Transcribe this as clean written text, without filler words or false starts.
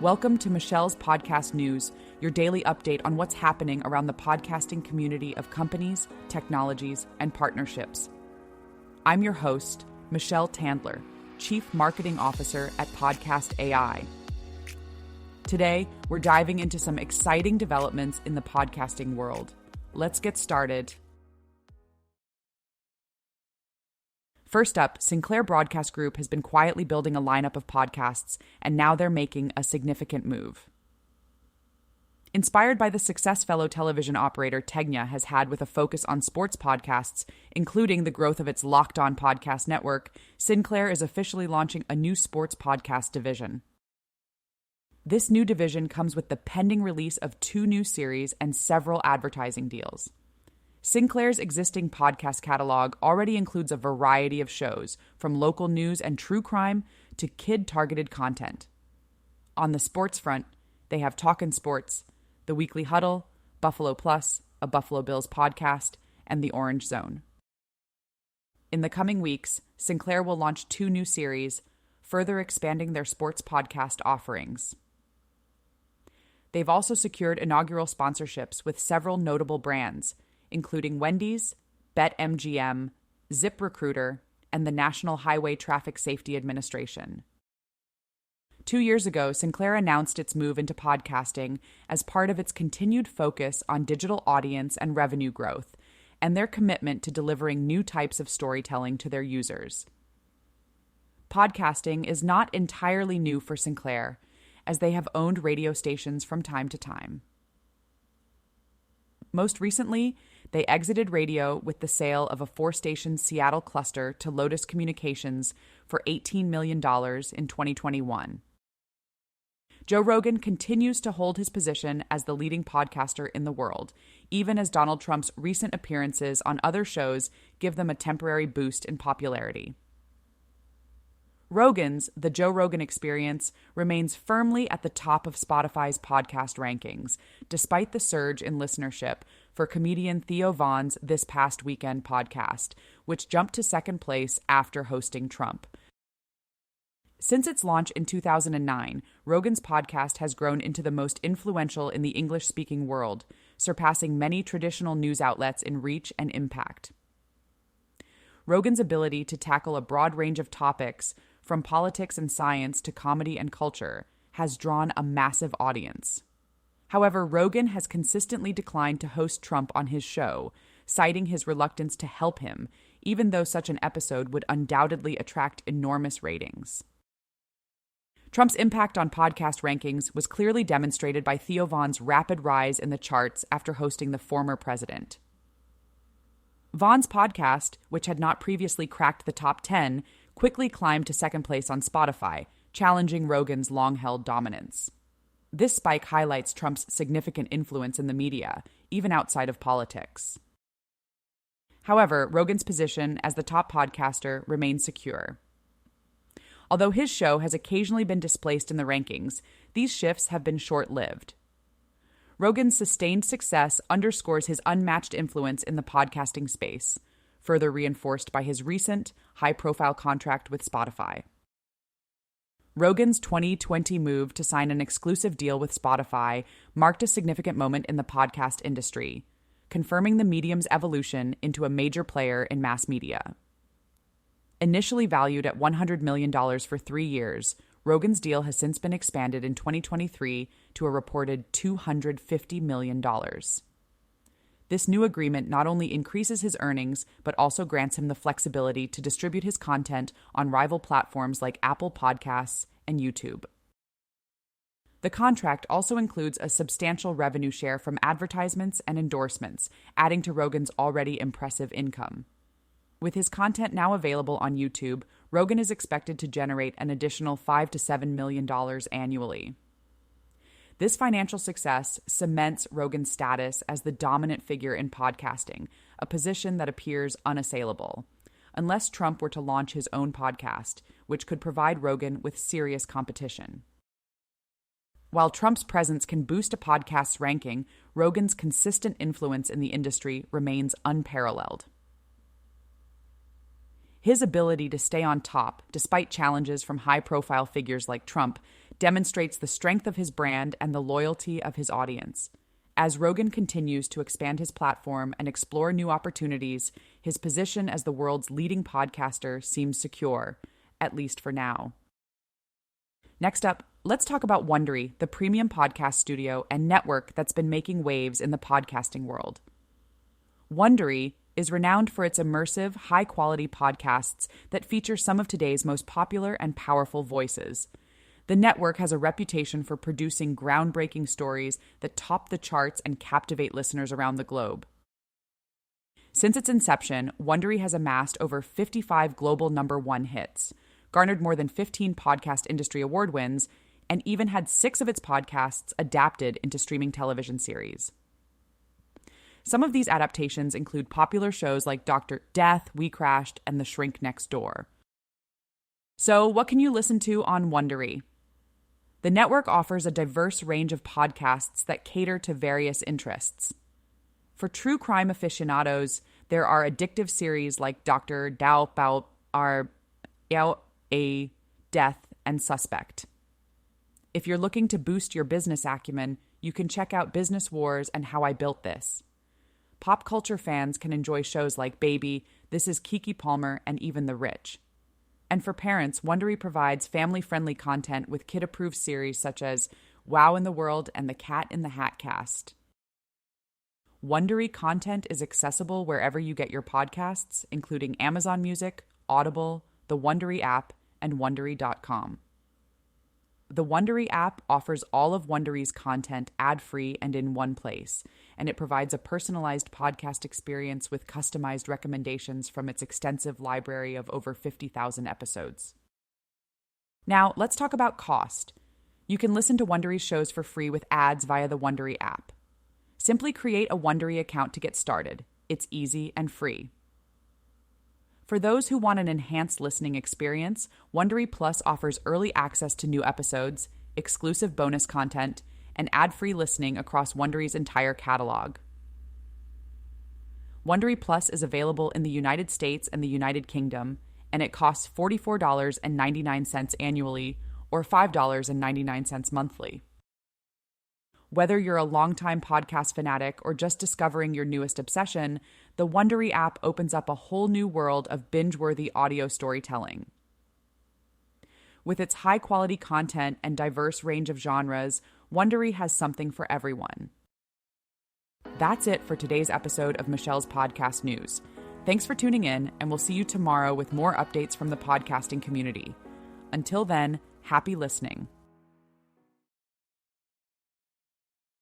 Welcome to Michelle's Podcast News, your daily update on what's happening around the podcasting community of companies, technologies, and partnerships. I'm your host, Michelle Tandler, Chief Marketing Officer at Podcast AI. Today, we're diving into some exciting developments in the podcasting world. Let's get started. First up, Sinclair Broadcast Group has been quietly building a lineup of podcasts, and now they're making a significant move. Inspired by the success fellow television operator Tegna has had with a focus on sports podcasts, including the growth of its Locked On podcast network, Sinclair is officially launching a new sports podcast division. This new division comes with the pending release of 2 new series and several advertising deals. Sinclair's existing podcast catalog already includes a variety of shows, from local news and true crime to kid-targeted content. On the sports front, they have Talkin' Sports, The Weekly Huddle, Buffalo Plus, a Buffalo Bills podcast, and The Orange Zone. In the coming weeks, Sinclair will launch 2 new series, further expanding their sports podcast offerings. They've also secured inaugural sponsorships with several notable brands, including Wendy's, BetMGM, ZipRecruiter, and the National Highway Traffic Safety Administration. 2 years ago, Sinclair announced its move into podcasting as part of its continued focus on digital audience and revenue growth, and their commitment to delivering new types of storytelling to their users. Podcasting is not entirely new for Sinclair, as they have owned radio stations from time to time. Most recently, they exited radio with the sale of a 4-station Seattle cluster to Lotus Communications for $18 million in 2021. Joe Rogan continues to hold his position as the leading podcaster in the world, even as Donald Trump's recent appearances on other shows give them a temporary boost in popularity. Rogan's The Joe Rogan Experience remains firmly at the top of Spotify's podcast rankings, despite the surge in listenership for comedian Theo Von's This Past Weekend podcast, which jumped to second place after hosting Trump. Since its launch in 2009, Rogan's podcast has grown into the most influential in the English-speaking world, surpassing many traditional news outlets in reach and impact. Rogan's ability to tackle a broad range of topics, from politics and science to comedy and culture, has drawn a massive audience. However, Rogan has consistently declined to host Trump on his show, citing his reluctance to help him, even though such an episode would undoubtedly attract enormous ratings. Trump's impact on podcast rankings was clearly demonstrated by Theo Von's rapid rise in the charts after hosting the former president. Von's podcast, which had not previously cracked the top 10, quickly climbed to second place on Spotify, challenging Rogan's long-held dominance. This spike highlights Trump's significant influence in the media, even outside of politics. However, Rogan's position as the top podcaster remains secure. Although his show has occasionally been displaced in the rankings, these shifts have been short-lived. Rogan's sustained success underscores his unmatched influence in the podcasting space, further reinforced by his recent, high-profile contract with Spotify. Rogan's 2020 move to sign an exclusive deal with Spotify marked a significant moment in the podcast industry, confirming the medium's evolution into a major player in mass media. Initially valued at $100 million for 3 years, Rogan's deal has since been expanded in 2023 to a reported $250 million. This new agreement not only increases his earnings, but also grants him the flexibility to distribute his content on rival platforms like Apple Podcasts and YouTube. The contract also includes a substantial revenue share from advertisements and endorsements, adding to Rogan's already impressive income. With his content now available on YouTube, Rogan is expected to generate an additional $5 to $7 million annually. This financial success cements Rogan's status as the dominant figure in podcasting, a position that appears unassailable, unless Trump were to launch his own podcast, which could provide Rogan with serious competition. While Trump's presence can boost a podcast's ranking, Rogan's consistent influence in the industry remains unparalleled. His ability to stay on top, despite challenges from high-profile figures like Trump, demonstrates the strength of his brand and the loyalty of his audience. As Rogan continues to expand his platform and explore new opportunities, his position as the world's leading podcaster seems secure, at least for now. Next up, let's talk about Wondery, the premium podcast studio and network that's been making waves in the podcasting world. Wondery is renowned for its immersive, high-quality podcasts that feature some of today's most popular and powerful voices. The network has a reputation for producing groundbreaking stories that top the charts and captivate listeners around the globe. Since its inception, Wondery has amassed over 55 global #1 hits, garnered more than 15 podcast industry award wins, and even had 6 of its podcasts adapted into streaming television series. Some of these adaptations include popular shows like Dr. Death, We Crashed, and The Shrink Next Door. So, what can you listen to on Wondery? The network offers a diverse range of podcasts that cater to various interests. For true crime aficionados, there are addictive series like Dr. Dao Bao Are A Death and Suspect. If you're looking to boost your business acumen, you can check out Business Wars and How I Built This. Pop culture fans can enjoy shows like Baby, This Is Keke Palmer, and Even the Rich. And for parents, Wondery provides family-friendly content with kid-approved series such as Wow in the World and The Cat in the Hat Cast. Wondery content is accessible wherever you get your podcasts, including Amazon Music, Audible, the Wondery app, and Wondery.com. The Wondery app offers all of Wondery's content ad-free and in one place, and it provides a personalized podcast experience with customized recommendations from its extensive library of over 50,000 episodes. Now, let's talk about cost. You can listen to Wondery's shows for free with ads via the Wondery app. Simply create a Wondery account to get started. It's easy and free. For those who want an enhanced listening experience, Wondery Plus offers early access to new episodes, exclusive bonus content, and ad-free listening across Wondery's entire catalog. Wondery Plus is available in the United States and the United Kingdom, and it costs $44.99 annually or $5.99 monthly. Whether you're a longtime podcast fanatic or just discovering your newest obsession, the Wondery app opens up a whole new world of binge-worthy audio storytelling. With its high-quality content and diverse range of genres, Wondery has something for everyone. That's it for today's episode of Michelle's Podcast News. Thanks for tuning in, and we'll see you tomorrow with more updates from the podcasting community. Until then, happy listening.